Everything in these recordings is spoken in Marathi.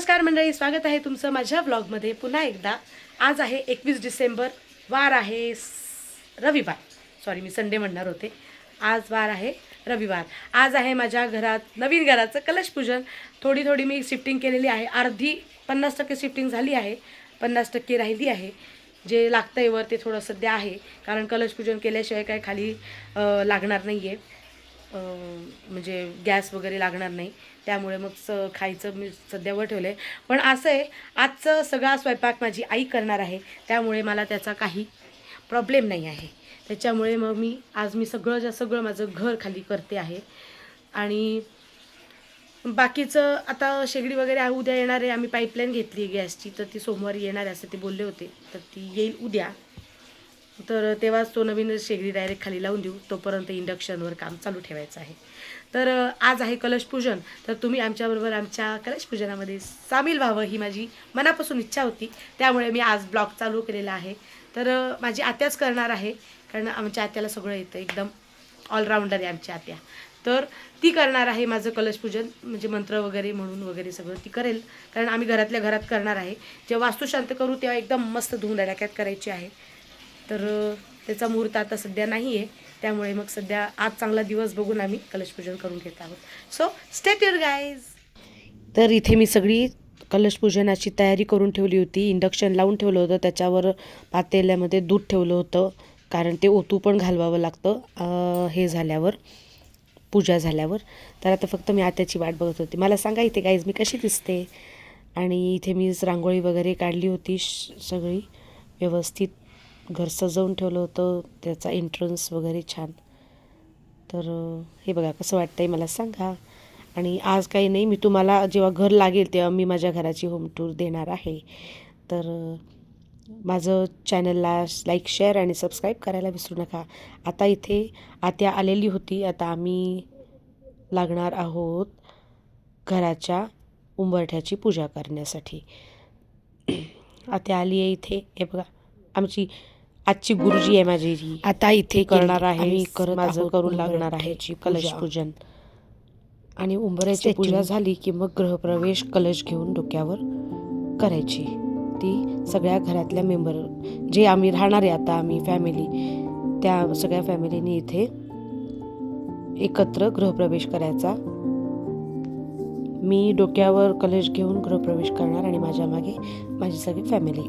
नमस्कार मंडळी, स्वागत आहे तुमचं माझ्या व्लॉगमध्ये पुन्हा एकदा। आज आहे 21 डिसेंबर, वार आहे रविवार। सॉरी, मी संडे म्हणणार होते। आज वार आहे रविवार। आज आहे माझ्या घरात नवीन घराचं कलश पूजन। थोडी मी शिफ्टिंग केलेली आहे। अर्धी 50% शिफ्टिंग झाली आहे, 50% राहिली आहे। जे लागतंय वर ते थोडं सध्या आहे, कारण कलश पूजन केल्याशिवाय काय खाली लागणार नाही आहे, म्हणजे गॅस वगैरे लागणार नाही। त्यामुळे मग खायचं मी सध्या वर ठेवलं आहे। पण असं आहे, आजचं सगळा स्वयंपाक माझी आई करणार आहे, त्यामुळे मला त्याचा काही प्रॉब्लेम नाही आहे। त्याच्यामुळे मग मी सगळं माझं घर खाली करते आहे। आणि बाकीचं आता शेगडी वगैरे उद्या येणार आहे। आम्ही पाईपलाईन घेतली आहे गॅसची, तर ती सोमवारी येणार आहे असं ते बोलले होते, तर ती येईल उद्या। तर तेव्हाच तो नवीन शेगडी डायरेक्ट खाली लावून देऊ, तोपर्यंत इंडक्शनवर काम चालू ठेवायचं आहे। तर आज आहे कलश पूजन, तर तुम्ही आमच्याबरोबर आमच्या कलश पूजनामध्ये सामील व्हावं ही माझी मनापासून इच्छा होती, त्यामुळे मी आज ब्लॉग चालू केलेला आहे। तर माझी आत्याच करणार आहे, कारण आमच्या आत्याला सगळं येतं, एकदम ऑलराऊंडर आहे आमची आत्या। तर ती करणार आहे माझं कलश पूजन, म्हणजे मंत्र वगैरे म्हणून वगैरे सगळं ती करेल, कारण आम्ही घरातल्या घरात करणार आहे। जेव्हा वास्तुशांत करू तेव्हा एकदम मस्त धुंदडाक्यात करायची आहे। तर त्याचा मुहूर्त आता सध्या नाही आहे, त्यामुळे मग सध्या आज चांगला दिवस बघून आम्ही कलश पूजन करून घेत आहोत। So stay tuned guys. तर इथे मी सगळी कलश पूजनाची तयारी करून ठेवली होती। इंडक्शन लावून ठेवलं होतं, त्याच्यावर पातेल्यामध्ये दूध ठेवलं होतं, कारण ते ओतू पण घालवावं लागतं हे झाल्यावर, पूजा झाल्यावर। तर आता फक्त मी आत्याची वाट बघत होती। मला सांगा इथे गाईज मी कशी दिसते। आणि इथे मी रांगोळी वगैरे काढली होती, सगळी व्यवस्थित घर सजवून ठेवलं होतं, त्याचा एंट्रन्स वगैरे छान। तर हे बघा कसं वाटतंय मला सांगा। आणि आज काही नाही, मी तुम्हाला जेव्हा घर लागेल तेव्हा मी माझ्या घराची होम टूर देणार आहे। तर माझं चॅनलला लाईक, शेअर आणि सबस्क्राईब करायला विसरू नका। आता इथे आत्या आलेली होती, आता आम्ही लागणार आहोत घराच्या उंबरठ्याची पूजा करण्यासाठी। आत्या आली आहे इथे, हे बघा आमची आजची गुरुजी आहे माझी, आता इथे करणार आहे, माझं करून लागणार आहे कलश पूजन। आणि उंबऱ्याची पूजा झाली की मग गृहप्रवेश कलश घेऊन डोक्यावर करायची। ती सगळ्या घरातल्या मेंबर जे आम्ही राहणार आहे आता आम्ही फॅमिली, त्या सगळ्या फॅमिलीने इथे एकत्र गृहप्रवेश करायचा। मी डोक्यावर कलश घेऊन गृहप्रवेश करणार आणि माझ्या मागे माझी सगळी फॅमिली।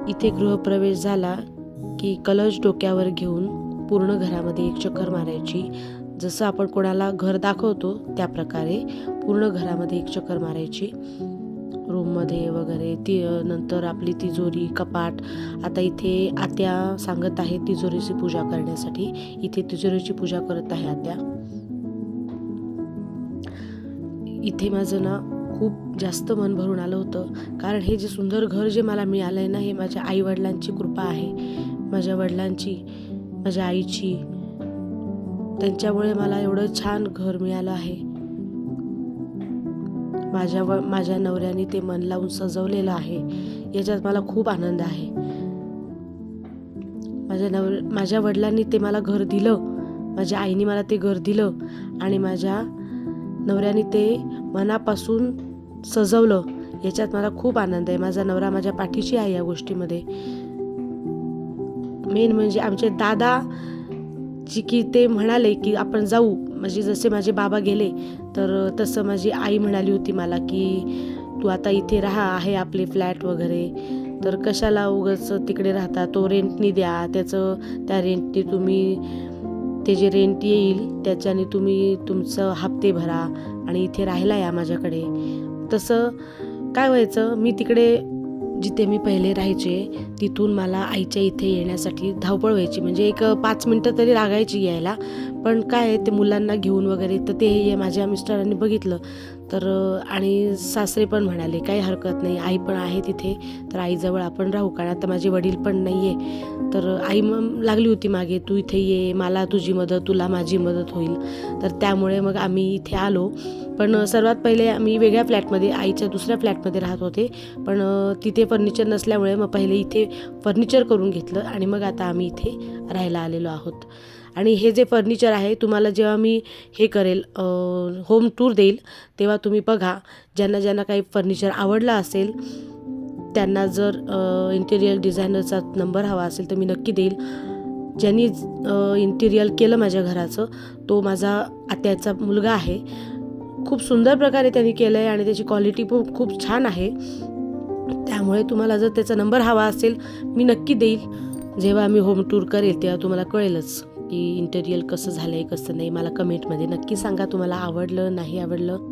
इथे गृहप्रवेश झाला की कलश डोक्यावर घेऊन पूर्ण घरामध्ये एक चक्कर मारायची। जसं आपण कोणाला घर दाखवतो त्या प्रकारे पूर्ण घरामध्ये एक चक्कर मारायची, रूममध्ये वगैरे। ती नंतर आपली तिजोरी, कपाट। आता इथे आत्या सांगत आहे तिजोरीची पूजा करण्यासाठी। इथे तिजोरीची पूजा करत आहे आत्या। इथे माझं ना खूप जास्त मन भरून आलं होतं, कारण हे जे सुंदर घर जे मला मिळालं आहे ना, हे माझ्या आईवडिलांची कृपा आहे, माझ्या वडिलांची, माझ्या आईची। त्यांच्यामुळे मला एवढं छान घर मिळालं आहे। माझ्या नवऱ्याने ते मन लावून सजवलेलं आहे, याच्यात मला खूप आनंद आहे। माझ्या वडिलांनी ते मला घर दिलं, माझ्या आईने मला ते घर दिलं, आणि माझ्या नवऱ्याने ते मनापासून सजवलं याच्यात मला खूप आनंद आहे. माझा नवरा माझ्या पाठीशी आहे या गोष्टीमध्ये. मेन म्हणजे आमचे दादा जी की ते म्हणाले की आपण जाऊ, म्हणजे जसे माझे बाबा गेले तर तसं माझी आई म्हणाली होती मला की तू आता इथे राहा, आहे आपले फ्लॅट वगैरे, तर कशाला उगाच तिकडे राहता, तो रेंटनी द्या, त्या रेंटनी तुम्ही ते जे रेंट येईल त्याच्याने तुम्ही तुमचं हप्ते भरा आणि इथे राहायला या माझ्याकडे. तसं काय व्हायचं, मी तिकडे जिथे मी पहिले राहायचे तिथून मला आईच्या इथे येण्यासाठी धावपळ व्हायची, म्हणजे एक 5 मिनटं तरी लागायची यायला. पण काय ते मुलांना घेऊन वगैरे, तर ते माझ्या मिस्टरांनी बघितलं तर आणि सासरे पण म्हणाले काही हरकत नाही, आई पण आहे तिथे, तर आईजवळ आपण राहू. कारण आता माझे वडील पण नाही आहे, तर आई मग लागली होती मागे, तू इथे ये, मला तुझी मदत, तुला माझी मदत होईल. तर त्यामुळे मग आम्ही इथे आलो. पण सर्वात पहिले आम्ही वेगळ्या फ्लॅटमध्ये, आईच्या दुसऱ्या फ्लॅटमध्ये राहत होते, पण तिथे फर्निचर नसल्यामुळे मग पहिले इथे फर्निचर करून घेतलं आणि मग आता आम्ही इथे राहायला आलेलो आहोत. आणि हे जे फर्निचर आहे तुम्हाला जेव्हा मी हे करेल, होम टूर देईल, तेव्हा तुम्ही बघा. ज्यांना ज्यांना काही फर्निचर आवडलं असेल त्यांना जर इंटिरियर डिझायनरचा नंबर हवा असेल तर मी नक्की देईल. ज्यांनी इंटिरियर केलं माझ्या घराचं तो माझा आत्याचा मुलगा आहे. खूप सुंदर प्रकारे त्यांनी केलं आहे आणि त्याची क्वालिटी पण खूप छान आहे. त्यामुळे तुम्हाला जर त्याचा नंबर हवा असेल मी नक्की देईल. जेव्हा मी होम टूर करेल तेव्हा तुम्हाला कळेलच की इंटेरियर कसं झालं आहे कसं नाही. मला कमेंटमध्ये नक्की सांगा तुम्हाला आवडलं नाही आवडलं.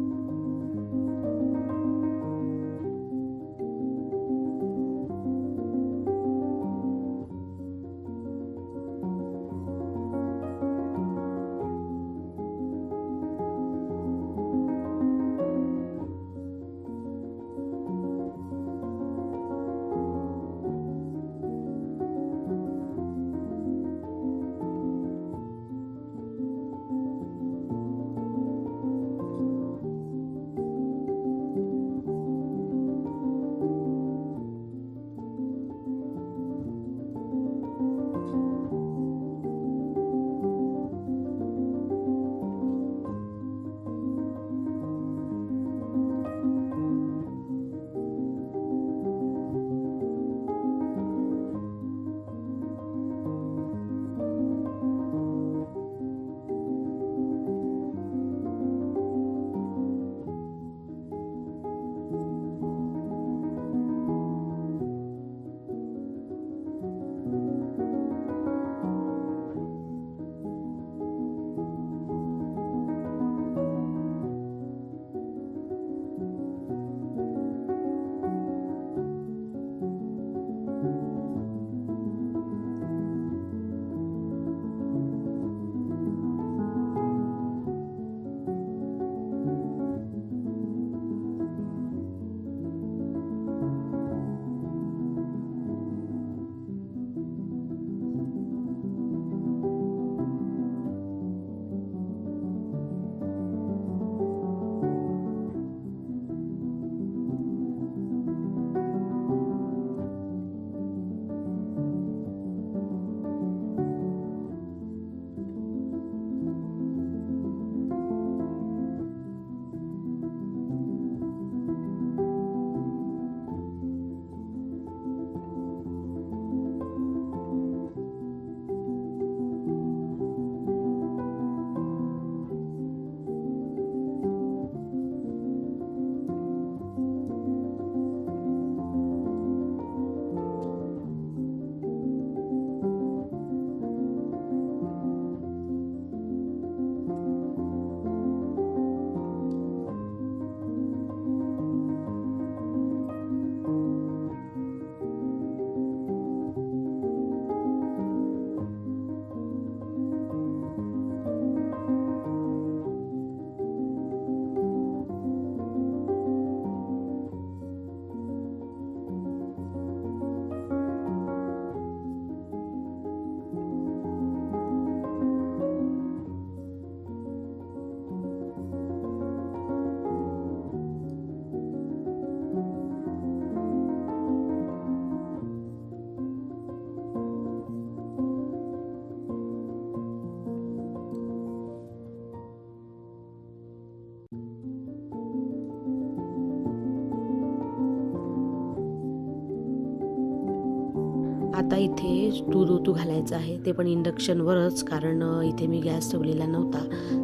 आता इथे दूध ओतू घालायचं आहे, ते पण इंडक्शनवरच, कारण इथे मी गॅस ठेवलेला नव्हता,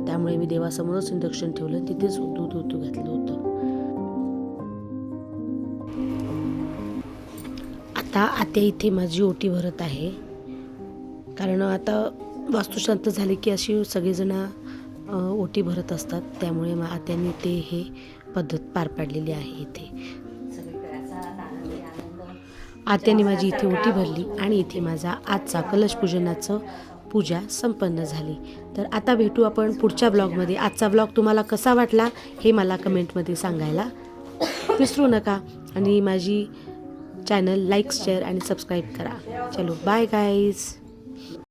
त्यामुळे मी देवासमोरच इंडक्शन ठेवलं, तिथेच दूध ओतू घातलं होतं. आता आत्या इथे माझी ओटी भरत आहे, कारण आता वास्तुशांत झाली की अशी सगळेजण ओटी भरत असतात, त्यामुळे आत्याने ते हे पद्धत पार पाडलेली आहे. इथे आत्याने माझी इथे ओटी भरली आणि इथे माझा आजचा कलश पूजनाचं पूजा संपन्न झाली. तर आता भेटू आपण पुढच्या ब्लॉगमध्ये. आजचा ब्लॉग तुम्हाला कसा वाटला हे मला कमेंटमध्ये सांगायला विसरू नका, आणि माझी चॅनल लाईक, शेअर आणि सबस्क्राईब करा. चलो बाय गाईज.